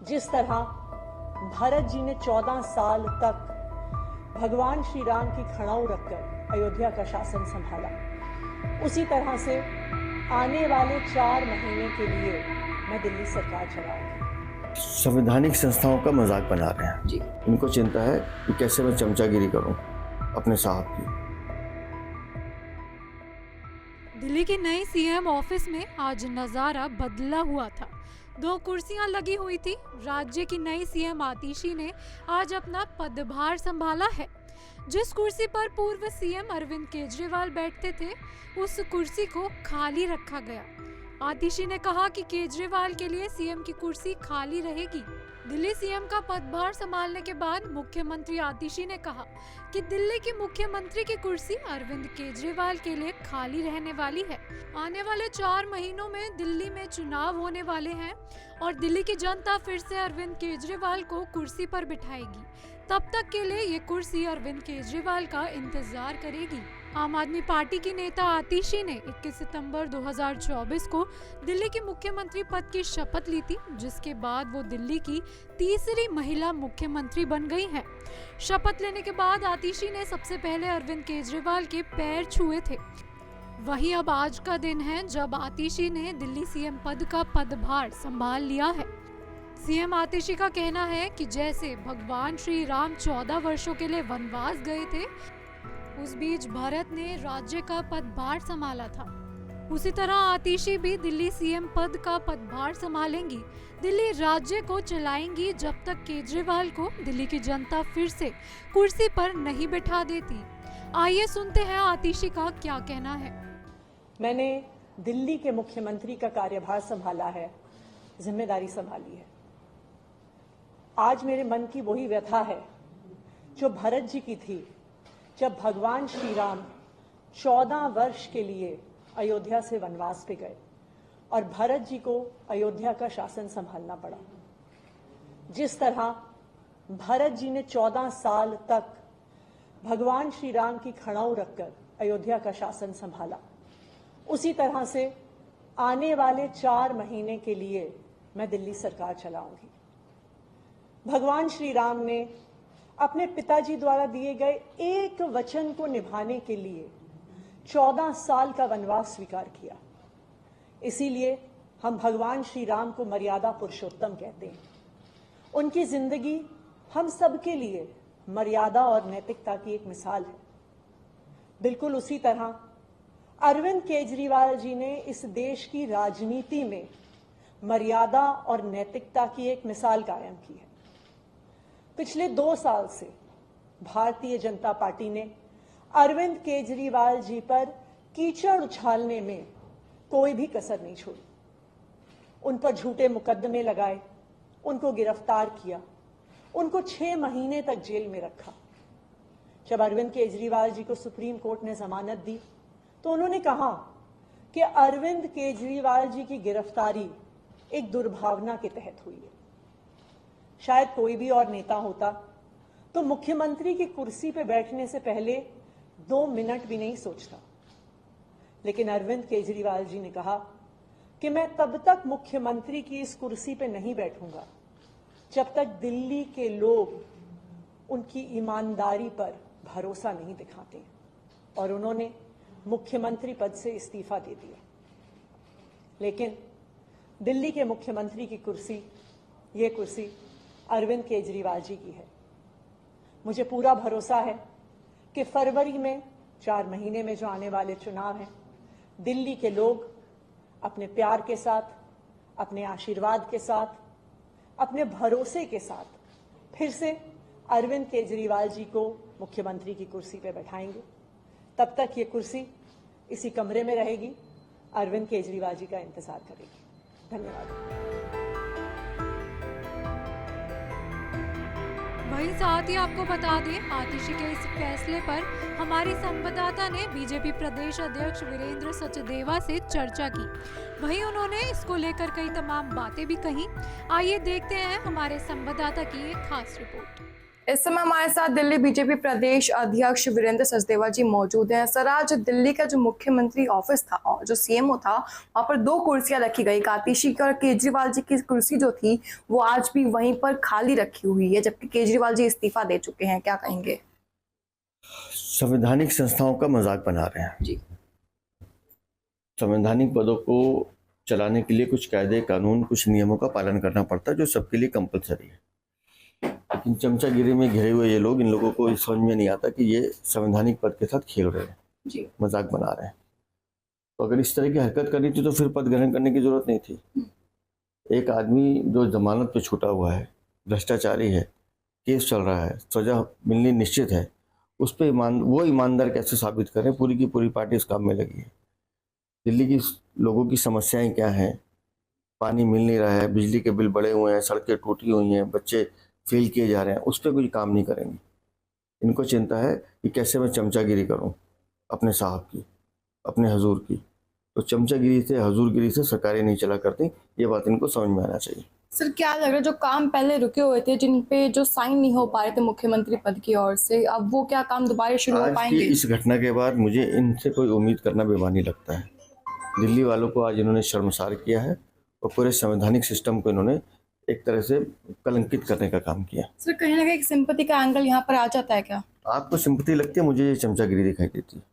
जिस तरह भरत जी ने 14 साल तक भगवान श्री राम की खड़ाऊ रखकर अयोध्या का शासन संभाला, उसी तरह से आने वाले 4 महीने के लिए मैं दिल्ली सरकार चलाऊंगी। संवैधानिक संस्थाओं का मजाक बना रहे हैं जी। इनको चिंता है कि कैसे मैं चमचागिरी करूं अपने साहब की। दिल्ली के नए सीएम ऑफिस में आज नजारा बदला हुआ था। 2 कुर्सियां लगी हुई थी। राज्य की नई सीएम आतिशी ने आज अपना पदभार संभाला है। जिस कुर्सी पर पूर्व सीएम अरविंद केजरीवाल बैठते थे, उस कुर्सी को खाली रखा गया। आतिशी ने कहा कि केजरीवाल के लिए सीएम की कुर्सी खाली रहेगी। दिल्ली सीएम का पदभार संभालने के बाद मुख्यमंत्री आतिशी ने कहा कि दिल्ली की मुख्यमंत्री की कुर्सी अरविंद केजरीवाल के लिए खाली रहने वाली है। आने वाले 4 महीनों में दिल्ली में चुनाव होने वाले हैं और दिल्ली की जनता फिर से अरविंद केजरीवाल को कुर्सी पर बिठाएगी। तब तक के लिए ये कुर्सी अरविंद केजरीवाल का इंतजार करेगी। आम आदमी पार्टी की नेता आतिशी ने 21 सितंबर 2024 को दिल्ली की मुख्यमंत्री पद की शपथ ली थी, जिसके बाद वो दिल्ली की तीसरी महिला मुख्यमंत्री बन गई हैं। शपथ लेने के बाद आतिशी ने सबसे पहले अरविंद केजरीवाल के पैर छुए थे। वहीं अब आज का दिन है जब आतिशी ने दिल्ली सीएम पद का पदभार संभाल लिया है। सीएम आतिशी का कहना है कि जैसे भगवान श्री राम 14 वर्षों के लिए वनवास गए थे, उस बीच भरत ने राज्य का पदभार संभाला था, उसी तरह आतिशी भी दिल्ली सीएम पद का पदभार संभालेंगी। दिल्ली राज्य को चलाएंगी जब तक केजरीवाल को दिल्ली की जनता फिर से कुर्सी पर नहीं बैठा देती। आइए सुनते हैं आतिशी का क्या कहना है। मैंने दिल्ली के मुख्यमंत्री का कार्यभार संभाला है, जिम्मेदारी संभाली है। आज मेरे मन की वही व्यथा है जो भरत जी की थी, जब भगवान श्री राम 14 वर्ष के लिए अयोध्या से वनवास पे गए और भरत जी को अयोध्या का शासन संभालना पड़ा। जिस तरह भरत जी ने 14 साल तक भगवान श्री राम की खड़ाऊ रखकर अयोध्या का शासन संभाला, उसी तरह से आने वाले 4 महीने के लिए मैं दिल्ली सरकार चलाऊंगी। भगवान श्री राम ने अपने पिताजी द्वारा दिए गए एक वचन को निभाने के लिए 14 साल का वनवास स्वीकार किया। इसीलिए हम भगवान श्री राम को मर्यादा पुरुषोत्तम कहते हैं। उनकी जिंदगी हम सबके लिए मर्यादा और नैतिकता की एक मिसाल है। बिल्कुल उसी तरह अरविंद केजरीवाल जी ने इस देश की राजनीति में मर्यादा और नैतिकता की एक मिसाल कायम की है। पिछले 2 साल से भारतीय जनता पार्टी ने अरविंद केजरीवाल जी पर कीचड़ उछालने में कोई भी कसर नहीं छोड़ी। उन पर झूठे मुकदमे लगाए, उनको गिरफ्तार किया, उनको 6 महीने तक जेल में रखा। जब अरविंद केजरीवाल जी को सुप्रीम कोर्ट ने जमानत दी तो उन्होंने कहा कि अरविंद केजरीवाल जी की गिरफ्तारी एक दुर्भावना के तहत हुई है। शायद कोई भी और नेता होता तो मुख्यमंत्री की कुर्सी पर बैठने से पहले 2 मिनट भी नहीं सोचता, लेकिन अरविंद केजरीवाल जी ने कहा कि मैं तब तक मुख्यमंत्री की इस कुर्सी पर नहीं बैठूंगा जब तक दिल्ली के लोग उनकी ईमानदारी पर भरोसा नहीं दिखाते। और उन्होंने मुख्यमंत्री पद से इस्तीफा दे दिया। लेकिन दिल्ली के मुख्यमंत्री की कुर्सी, ये कुर्सी अरविंद केजरीवाल जी की है। मुझे पूरा भरोसा है कि फरवरी में 4 महीने में जो आने वाले चुनाव हैं, दिल्ली के लोग अपने प्यार के साथ, अपने आशीर्वाद के साथ, अपने भरोसे के साथ फिर से अरविंद केजरीवाल जी को मुख्यमंत्री की कुर्सी पर बैठाएंगे। तब तक ये कुर्सी इसी कमरे में रहेगी, अरविंद केजरीवाल जी का इंतजार करेगी। धन्यवाद। वहीं साथ ही आपको बता दें, आतिशी के इस फैसले पर हमारी संवाददाता ने बीजेपी प्रदेश अध्यक्ष वीरेंद्र सचदेवा से चर्चा की। वहीं उन्होंने इसको लेकर कई तमाम बातें भी कही। आइए देखते हैं हमारे संवाददाता की एक खास रिपोर्ट। इस समय हमारे साथ दिल्ली बीजेपी प्रदेश अध्यक्ष वीरेंद्र सचदेवा जी मौजूद हैं। सर, आज दिल्ली का जो मुख्यमंत्री ऑफिस था और जो सीएमओ था, वहां पर 2 कुर्सियां रखी गई। आतिशी की और केजरीवाल जी की कुर्सी जो थी वो आज भी वहीं पर खाली रखी हुई है, जबकि केजरीवाल जी इस्तीफा दे चुके हैं। क्या कहेंगे? संवैधानिक संस्थाओं का मजाक बना रहे हैं जी। संवैधानिक पदों को चलाने के लिए कुछ कायदे कानून, कुछ नियमों का पालन करना पड़ता है जो सबके लिए कंपलसरी है। लेकिन चमचागिरी में घिरे हुए ये लोग, इन लोगों को समझ में नहीं आता कि ये संवैधानिक पद के साथ खेल रहे हैं जी। मजाक बना रहे हैं। तो अगर इस तरह की हरकत करनी थी तो फिर पद ग्रहण करने की जरूरत नहीं थी। एक आदमी जो जमानत पे छूटा हुआ है, भ्रष्टाचारी है, केस चल रहा है, सजा मिलनी निश्चित है, उस पर वो ईमानदार कैसे साबित करें? पूरी की पूरी पार्टी इस काम में लगी है। दिल्ली की लोगों की समस्याएं क्या हैं? पानी मिल नहीं रहा है, बिजली के बिल बढ़े हुए हैं, सड़कें टूटी हुई हैं, बच्चे फेल किए जा रहे हैं, उस पर कोई काम नहीं करेंगे। इनको चिंता है कि कैसे मैं चमचागिरी करूं अपने साहब की, अपने हजूर की। तो चमचागिरी से, हजूरगिरी से सरकारें नहीं चला करती, ये बात इनको समझ में आना चाहिए। सर, क्या लग रहा है जो काम पहले रुके हुए थे, जिन पे जो साइन नहीं हो पा रहे थे मुख्यमंत्री पद की ओर से, अब वो क्या काम दोबारा शुरू हो आज की पाएंगे? इस घटना के बाद मुझे इनसे कोई उम्मीद करना बेमानी लगता है। दिल्ली वालों को आज इन्होंने शर्मसार किया है और पूरे संवैधानिक सिस्टम को इन्होंने एक तरह से कलंकित करने का काम किया। सर, कहीं ना कहीं एक सिंपैथी का एंगल यहाँ पर आ जाता है क्या? आपको सिंपैथी लगती है, मुझे ये चमचागिरी दिखाई देती है।